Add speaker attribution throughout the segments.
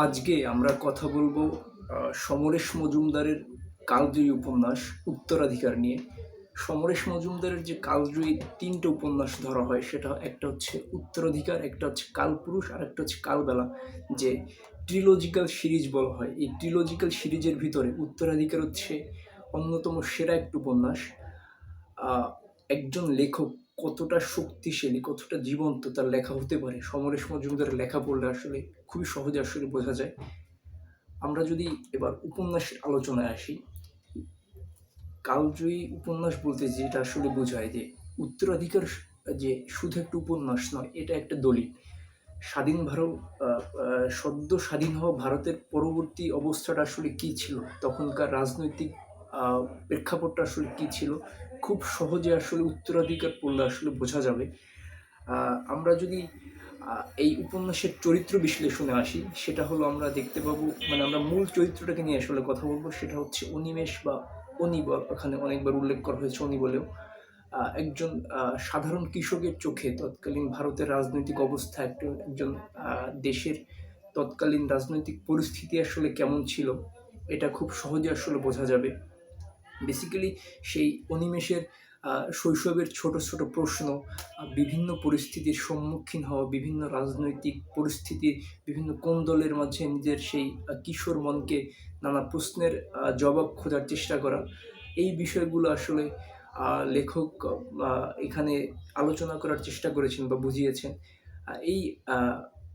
Speaker 1: আজকে আমরা কথা বলবো সমরেশ মজুমদারের কালজয়ী উপন্যাস উত্তরাধিকার নিয়ে। সমরেশ মজুমদারের যে কালজয়ী তিনটে উপন্যাস ধরা হয়, সেটা একটা হচ্ছে উত্তরাধিকার, একটা হচ্ছে কালপুরুষ, আর একটা হচ্ছে কালবেলা। যে ট্রিলজিক্যাল সিরিজ বলা হয়, এই ট্রিলজিক্যাল সিরিজের ভিতরে উত্তরাধিকার হচ্ছে অন্যতম সেরা একটা উপন্যাস। একজন লেখক কতটা শক্তিশালী, কতটা জীবন্ত তার লেখা হতে পারে, সমরেশ মজুমদারের লেখা পড়লে আসলে খুবই সহজে আসলে বোঝা যায়। আমরা যদি এবার উপন্যাসের আলোচনায় আসি, কালজয়ী উপন্যাস বলতে যেটা আসলে বোঝায় যে উত্তরাধিকার যে শুধু একটা উপন্যাস নয়, এটা একটা দলিল। স্বাধীন ভারত, সদ্য স্বাধীন হওয়া ভারতের পরবর্তী অবস্থাটা আসলে কী ছিল, তখনকার রাজনৈতিক প্রেক্ষাপটটা আসলে কী ছিল, খুব সহজে আসলে উত্তরাধিকার পড়লে আসলে বোঝা যাবে। আমরা যদি এই উপন্যাসের চরিত্র বিশ্লেষণে আসি, সেটা হলো আমরা দেখতে পাবো, মানে আমরা মূল চরিত্রটাকে নিয়ে আসলে কথা বলবো, সেটা হচ্ছে অনিমেষ বা অনি, ওখানে অনেকবার উল্লেখ করা হয়েছে অনি বলেও। একজন সাধারণ কৃষকের চোখে তৎকালীন ভারতের রাজনৈতিক অবস্থা, একজন দেশের তৎকালীন রাজনৈতিক পরিস্থিতি আসলে কেমন ছিল, এটা খুব সহজে আসলে বোঝা যাবে। বেসিক্যালি সেই অনিমেষের শৈশবের ছোট ছোট প্রশ্ন, বিভিন্ন পরিস্থিতির সম্মুখীন হওয়া, বিভিন্ন রাজনৈতিক পরিস্থিতির বিভিন্ন কোন্দলের মাঝে নিজের সেই কিশোর মনকে নানা প্রশ্নের জবাব খোঁজার চেষ্টা করা, এই বিষয়গুলো আসলে লেখক এখানে আলোচনা করার চেষ্টা করেছেন বা বুঝিয়েছেন। এই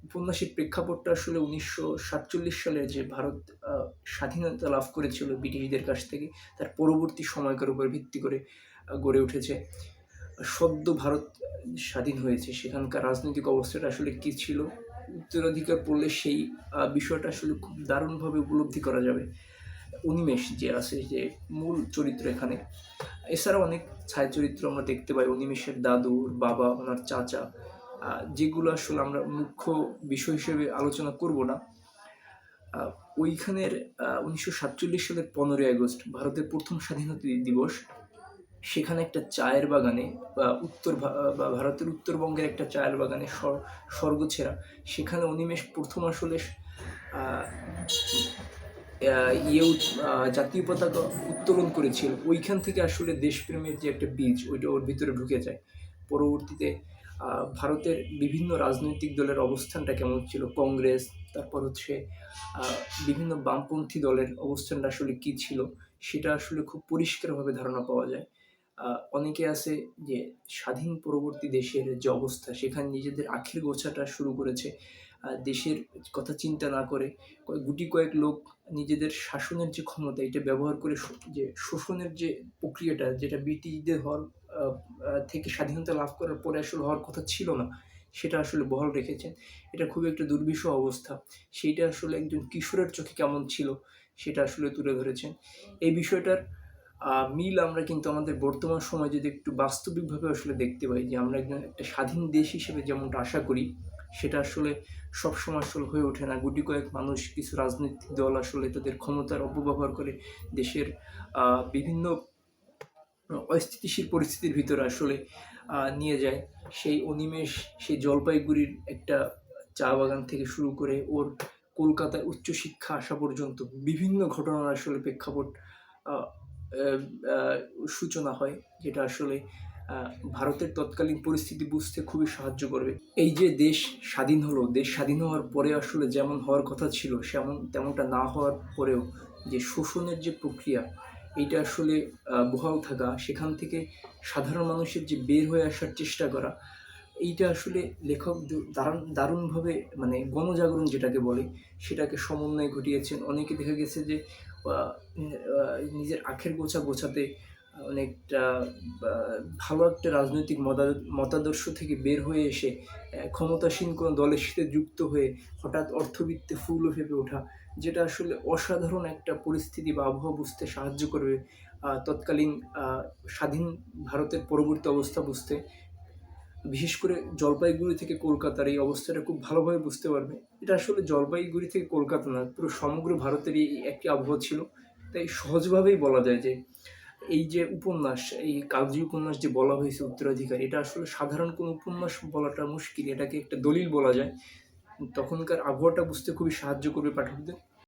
Speaker 1: উপন্যাসের প্রেক্ষাপটটা আসলে 1947 সালে যে ভারত স্বাধীনতা লাভ করেছিল ব্রিটিশদের কাছ থেকে, তার পরবর্তী সময়কার উপর ভিত্তি করে গড়ে উঠেছে। সদ্য ভারত স্বাধীন হয়েছে, সেখানকার রাজনৈতিক অবস্থাটা আসলে কী ছিল, উত্তরাধিকার পড়লে সেই বিষয়টা আসলে খুব দারুণভাবে উপলব্ধি করা যাবে। অনিমেষ যে আছে, যে মূল চরিত্র এখানে, এছাড়াও অনেক ছায়াচরিত্র আমরা দেখতে পাই, অনিমেষের দাদু, বাবা, ওনার চাচা, যেগুলো আসলে আমরা মুখ্য বিষয় হিসেবে আলোচনা করব না। ওইখানের 1947 সালের 15ই আগস্ট ভারতের প্রথম স্বাধীনতা দিবস, সেখানে একটা চায়ের বাগানে, বা ভারতের উত্তরবঙ্গের একটা চায়ের বাগানে স্বর্গছেরা, সেখানে অনিমেষ প্রথম আসলে জাতীয় পতাকা উত্তোলন করেছিল। ওইখান থেকে আসলে দেশপ্রেমের যে একটা বীজ, ওইটা ওর ভিতরে ঢুকে যায়। পরবর্তীতে ভারতের বিভিন্ন রাজনৈতিক দলের অবস্থানটা কেমন ছিল, কংগ্রেস, তারপর হচ্ছে বিভিন্ন বামপন্থী দলের অবস্থানটা আসলে কী ছিল, সেটা আসলে খুব পরিষ্কারভাবে ধারণা পাওয়া যায়। অনেকে আছে যে স্বাধীন পরবর্তী দেশের যে অবস্থা, সেখানে নিজেদের আখের গোছাটা শুরু করেছে, দেশের কথা চিন্তা না করে গুটি কয়েক লোক নিজেদের শাসনের যে ক্ষমতা, এটা ব্যবহার করে যে শোষণের যে প্রক্রিয়াটা, যেটা ব্রিটিশদের হওয়ার থেকে স্বাধীনতা লাভ করার পরে আসলে হওয়ার কথা ছিল না, সেটা আসলে বহাল রেখেছেন। এটা খুবই একটা দুর্বিষহ অবস্থা। সেইটা আসলে একজন কিশোরের চোখে কেমন ছিল, সেটা আসলে তুলে ধরেছেন। এই বিষয়টার মিল আমরা কিন্তু আমাদের বর্তমান সময়ে যদি একটু বাস্তবিকভাবে আসলে দেখতে পাই, যে আমরা একটা স্বাধীন দেশ হিসেবে যেমনটা আশা করি, সেটা আসলে সবসময় আসলে হয়ে ওঠে না। গুটি কয়েক মানুষ, কিছু রাজনৈতিক দল আসলে তাদের ক্ষমতার অপব্যবহার করে দেশের বিভিন্ন অস্থিতিশীল পরিস্থিতির ভিতরে আসলে নিয়ে যায়। সেই অনিমেষ, সেই জলপাইগুড়ির একটা চা বাগান থেকে শুরু করে ওর কলকাতায় উচ্চশিক্ষা আসা পর্যন্ত বিভিন্ন ঘটনার আসলে প্রেক্ষাপট আহ, আহ, আহ, সূচনা হয়, যেটা আসলে ভারতের তৎকালীন পরিস্থিতি বুঝতে খুবই সাহায্য করবে। এই যে দেশ স্বাধীন হলো, দেশ স্বাধীন হওয়ার পরে আসলে যেমন হওয়ার কথা ছিল, তেমনটা না হওয়ার পরেও যে শোষণের যে প্রক্রিয়া, এইটা আসলে বহাল থাকা, সেখান থেকে সাধারণ মানুষের যে বের হয়ে আসার চেষ্টা করা, এইটা আসলে লেখক দারুণভাবে, মানে গণজাগরণ যেটাকে বলে, সেটাকে সমন্বয় ঘটিয়েছেন। অনেকে দেখা গেছে যে নিজের আখের গোছা গোছাতে অনেকটা ভালো একটা রাজনৈতিক মতাদর্শ থেকে বের হয়ে এসে ক্ষমতাসীন কোনো দলের সাথে যুক্ত হয়ে হঠাৎ অর্থবিত্তে ফুল ফেঁপে ওঠা, যেটা আসলে অসাধারণ একটা পরিস্থিতি বা আবহাওয়া বুঝতে সাহায্য করবে তৎকালীন স্বাধীন ভারতের পরবর্তী অবস্থা বুঝতে। বিশেষ করে জলপাইগুড়ি থেকে কলকাতার এই অবস্থাটা খুব ভালোভাবে বুঝতে পারবে। এটা আসলে জলপাইগুড়ি থেকে কলকাতা না, পুরো সমগ্র ভারতেরই একটি আবহাওয়া ছিল। তাই সহজভাবেই বলা যায় যে এই যে উপন্যাস, এই কালজয়ী উপন্যাস যে বলা হয়েছে উত্তরাধিকার, এটা আসলে সাধারণ কোনো উপন্যাস বলাটা মুশকিল, এটাকে একটা দলিল বলা যায়। তখনকার আবহাওয়াটা বুঝতে খুবই সাহায্য করবে পাঠকদের।